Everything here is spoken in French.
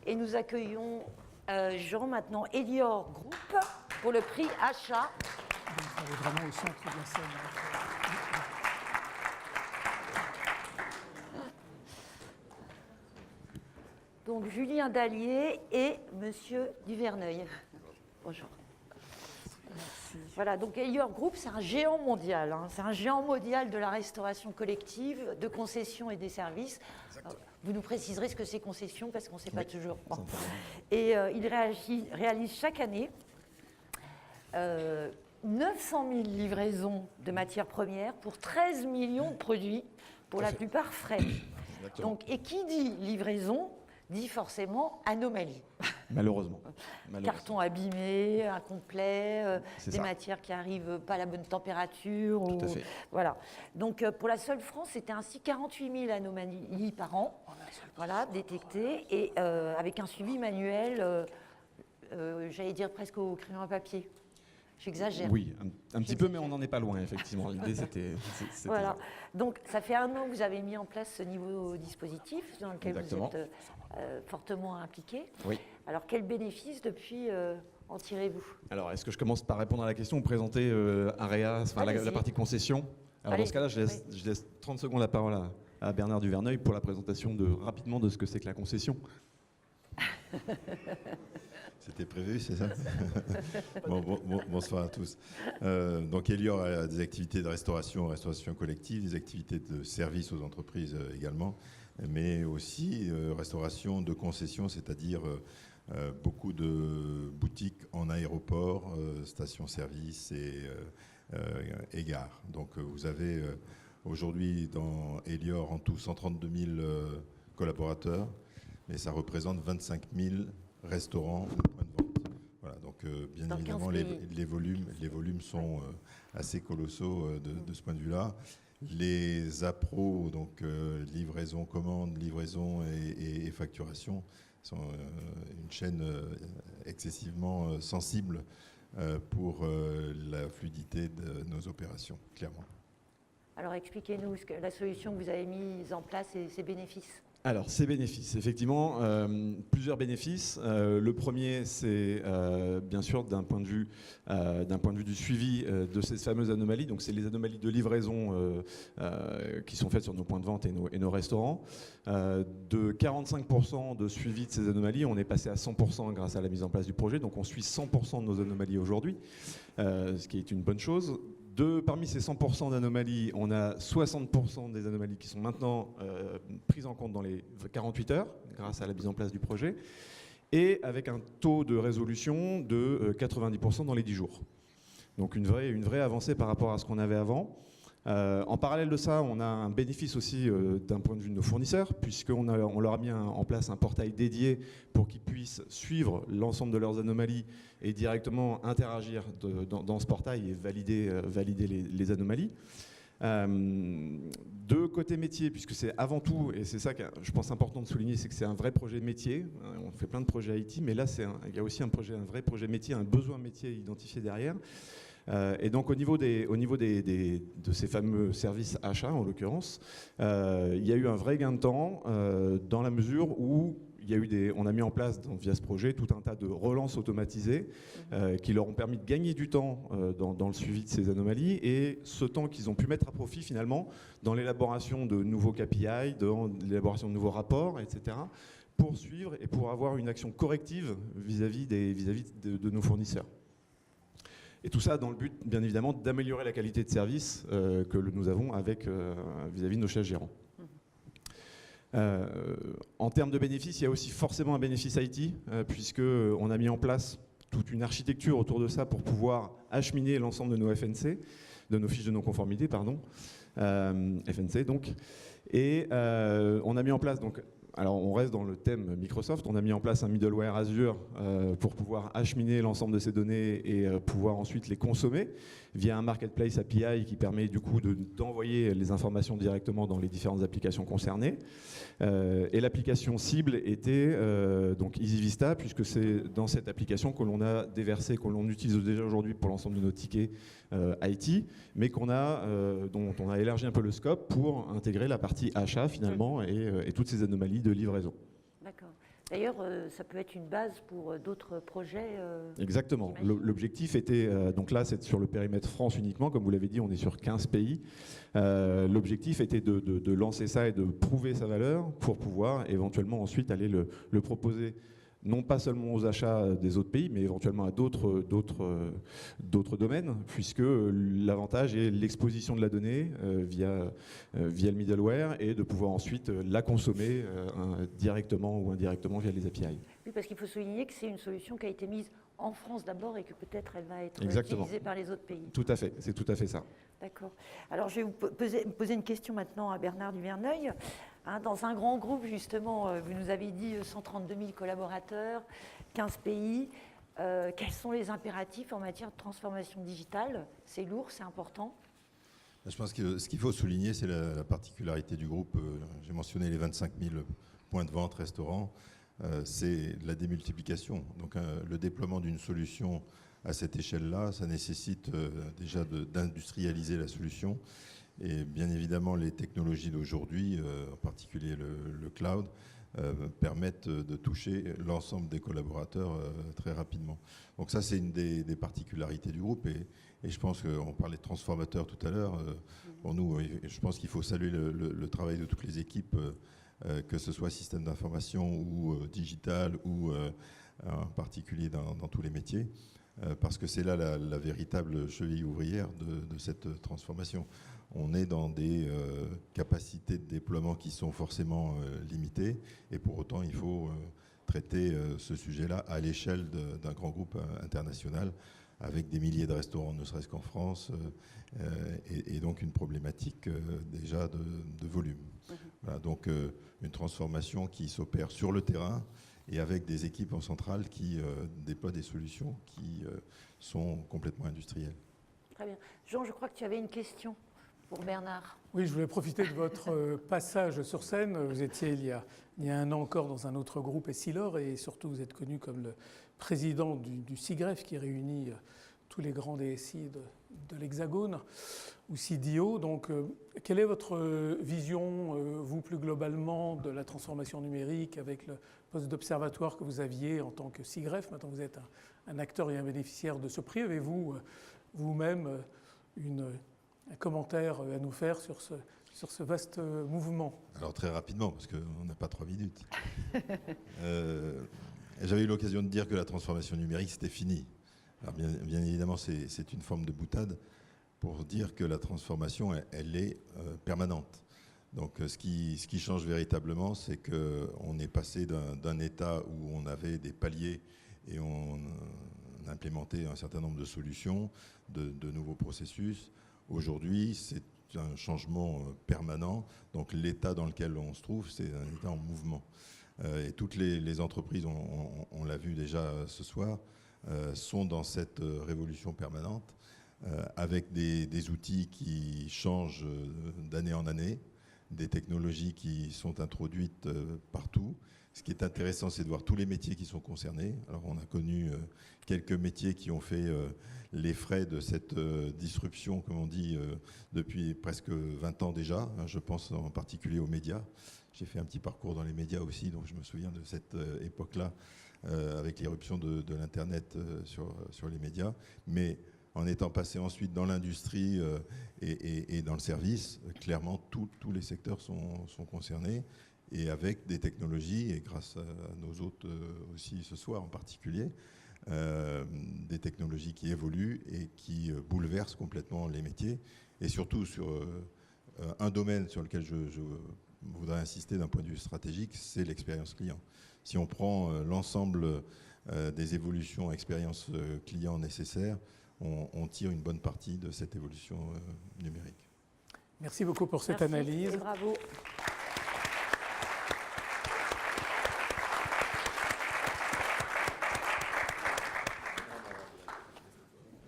Et nous accueillons Jean, maintenant Elior Group, pour le prix Achat. On est vraiment au centre de la scène. Donc Julien Dallier et Monsieur Duverneuil. Bonjour. Merci. Voilà, donc Elior Group, c'est un géant mondial. Hein. C'est un géant mondial de la restauration collective, de concessions et des services. Vous nous préciserez ce que c'est concession, parce qu'on ne sait pas toujours. Bon. Et il réalise chaque année 900 000 livraisons de matières premières pour 13 millions de produits, pour la plupart frais. Donc, et qui dit livraison dit forcément anomalie. Malheureusement. Carton abîmé, incomplet, des ça. Matières qui arrivent pas à la bonne température. Tout à fait. Voilà. Donc pour la seule France, c'était ainsi 48 000 anomalies par an, voilà, détectées, et avec un suivi manuel, j'allais dire presque au crayon à papier. J'exagère. Oui, un petit peu, mais on n'en est pas loin, effectivement. L'idée, c'était... Voilà. Donc, ça fait 1 an que vous avez mis en place ce nouveau dispositif dans lequel Exactement. vous êtes fortement impliqué. Oui. Alors, quels bénéfices depuis en tirez-vous? Alors, est-ce que je commence par répondre à la question ou présenter AREA, enfin, la partie concession? Alors, dans ce cas-là, je laisse 30 secondes la parole à Bernard Duverneuil pour la présentation rapidement de ce que c'est que la concession. C'était prévu, c'est ça? Bonsoir à tous. Donc Elior a des activités de restauration collective, des activités de service aux entreprises également, mais aussi restauration de concessions, c'est-à-dire beaucoup de boutiques en aéroport, stations-service et gares. Donc vous avez aujourd'hui dans Elior en tout 132 000 collaborateurs, mais ça représente 25 000 restaurants ou points de vente. Voilà, donc bien dans évidemment, les volumes sont assez colossaux de ce point de vue-là. Les appros, donc livraison, commande, livraison et facturation, sont une chaîne excessivement sensible pour la fluidité de nos opérations, clairement. Alors, expliquez-nous la solution que vous avez mise en place et ses bénéfices. Alors, ces bénéfices, effectivement, plusieurs bénéfices. Le premier, c'est bien sûr d'un point de vue du suivi de ces fameuses anomalies. Donc, c'est les anomalies de livraison qui sont faites sur nos points de vente et nos restaurants. De 45% de suivi de ces anomalies, on est passé à 100% grâce à la mise en place du projet. Donc, on suit 100% de nos anomalies aujourd'hui, ce qui est une bonne chose. Parmi ces 100% d'anomalies, on a 60% des anomalies qui sont maintenant prises en compte dans les 48 heures, grâce à la mise en place du projet, et avec un taux de résolution de 90% dans les 10 jours. Donc une vraie avancée par rapport à ce qu'on avait avant. En parallèle de ça, on a un bénéfice aussi d'un point de vue de nos fournisseurs, puisqu'on leur a mis en place un portail dédié pour qu'ils puissent suivre l'ensemble de leurs anomalies et directement interagir dans ce portail et valider les anomalies. De côté métier, puisque c'est avant tout, et c'est ça que je pense important de souligner, c'est que c'est un vrai projet métier. On fait plein de projets IT, mais là, il y a aussi un vrai projet métier, un besoin métier identifié derrière. Et donc au niveau de ces fameux services achats, en l'occurrence, il y a eu un vrai gain de temps dans la mesure où on a mis en place via ce projet tout un tas de relances automatisées qui leur ont permis de gagner du temps dans le suivi de ces anomalies, et ce temps qu'ils ont pu mettre à profit finalement dans l'élaboration de nouveaux KPI, dans l'élaboration de nouveaux rapports, etc., pour suivre et pour avoir une action corrective vis-à-vis de nos fournisseurs. Et tout ça dans le but, bien évidemment, d'améliorer la qualité de service que nous avons vis-à-vis de nos chefs gérants. En termes de bénéfices, il y a aussi forcément un bénéfice IT, puisqu'on a mis en place toute une architecture autour de ça pour pouvoir acheminer l'ensemble de nos FNC, de nos fiches de non-conformité, FNC donc. Et on a mis en place, alors on reste dans le thème Microsoft, on a mis en place un middleware Azure pour pouvoir acheminer l'ensemble de ces données et pouvoir ensuite les consommer via un marketplace API qui permet du coup d'envoyer les informations directement dans les différentes applications concernées. Et l'application cible était donc EasyVista, puisque c'est dans cette application que l'on a déversé, que l'on utilise déjà aujourd'hui pour l'ensemble de nos tickets IT, mais dont on a élargi un peu le scope pour intégrer la partie achat finalement et toutes ces anomalies de livraison. D'accord. D'ailleurs, ça peut être une base pour d'autres projets. Exactement. j'imagine. L'objectif était, donc là c'est sur le périmètre France uniquement, comme vous l'avez dit, on est sur 15 pays. L'objectif était de lancer ça et de prouver sa valeur pour pouvoir éventuellement ensuite aller le proposer, non pas seulement aux achats des autres pays, mais éventuellement à d'autres domaines, puisque l'avantage est l'exposition de la donnée via le middleware et de pouvoir ensuite la consommer directement ou indirectement via les API. Oui, parce qu'il faut souligner que c'est une solution qui a été mise en France d'abord et que peut-être elle va être Exactement. utilisée par les autres pays. Tout à fait, c'est tout à fait ça. D'accord. Alors, je vais vous poser une question maintenant à Bernard Duverneuil. Hein, dans un grand groupe, justement, vous nous avez dit 132 000 collaborateurs, 15 pays. Quels sont les impératifs en matière de transformation digitale? C'est lourd, c'est important. Je pense que ce qu'il faut souligner, c'est la particularité du groupe. J'ai mentionné les 25 000 points de vente, restaurants. C'est la démultiplication. Donc le déploiement d'une solution à cette échelle-là, ça nécessite déjà d'industrialiser la solution. Et bien évidemment, les technologies d'aujourd'hui, en particulier le cloud, permettent de toucher l'ensemble des collaborateurs très rapidement. Donc ça, c'est une des particularités du groupe. Et je pense qu'on parlait de transformateurs tout à l'heure. Pour nous, je pense qu'il faut saluer le travail de toutes les équipes, que ce soit système d'information ou digital ou en particulier dans tous les métiers, parce que c'est là la véritable cheville ouvrière de cette transformation. On est dans des capacités de déploiement qui sont forcément limitées, et pour autant il faut traiter ce sujet-là à l'échelle d'un grand groupe international, avec des milliers de restaurants, ne serait-ce qu'en France, et donc une problématique déjà de volume. Voilà, donc une transformation qui s'opère sur le terrain et avec des équipes en centrale qui déploient des solutions qui sont complètement industrielles. Très bien. Jean, je crois que tu avais une question pour Bernard. Oui, je voulais profiter de votre passage sur scène. Vous étiez il y a un an encore dans un autre groupe, Essilor, et surtout vous êtes connu comme le président du SIGREF qui réunit tous les grands DSI de l'Hexagone, ou CDO. Donc, quelle est votre vision, vous plus globalement, de la transformation numérique avec le poste d'observatoire que vous aviez en tant que SIGREF? Maintenant, vous êtes un acteur et un bénéficiaire de ce prix. Avez-vous vous-même un commentaire à nous faire sur ce vaste mouvement? Alors très rapidement, parce qu'on n'a pas 3 minutes. J'avais eu l'occasion de dire que la transformation numérique, c'était fini. Alors bien évidemment, c'est une forme de boutade pour dire que la transformation, elle est permanente. Donc ce qui change véritablement, c'est qu'on est passé d'un état où on avait des paliers et on implémentait un certain nombre de solutions, de nouveaux processus. Aujourd'hui, c'est un changement permanent. Donc l'état dans lequel on se trouve, c'est un état en mouvement. Et toutes les entreprises, on l'a vu déjà ce soir, sont dans cette révolution permanente, avec des outils qui changent d'année en année, des technologies qui sont introduites partout. Ce qui est intéressant, c'est de voir tous les métiers qui sont concernés. Alors, on a connu quelques métiers qui ont fait les frais de cette disruption, comme on dit, depuis presque 20 ans déjà. Je pense en particulier aux médias. J'ai fait un petit parcours dans les médias aussi, donc je me souviens de cette époque-là, avec l'irruption de l'Internet sur les médias. Mais en étant passé ensuite dans l'industrie et dans le service, clairement, tous les secteurs sont concernés, et avec des technologies, et grâce à nos hôtes aussi ce soir en particulier, des technologies qui évoluent et qui bouleversent complètement les métiers. Et surtout sur un domaine sur lequel je voudrais insister d'un point de vue stratégique, c'est l'expérience client. Si on prend l'ensemble des évolutions expérience client nécessaires, on tire une bonne partie de cette évolution numérique. Merci beaucoup pour cette analyse. Et bravo.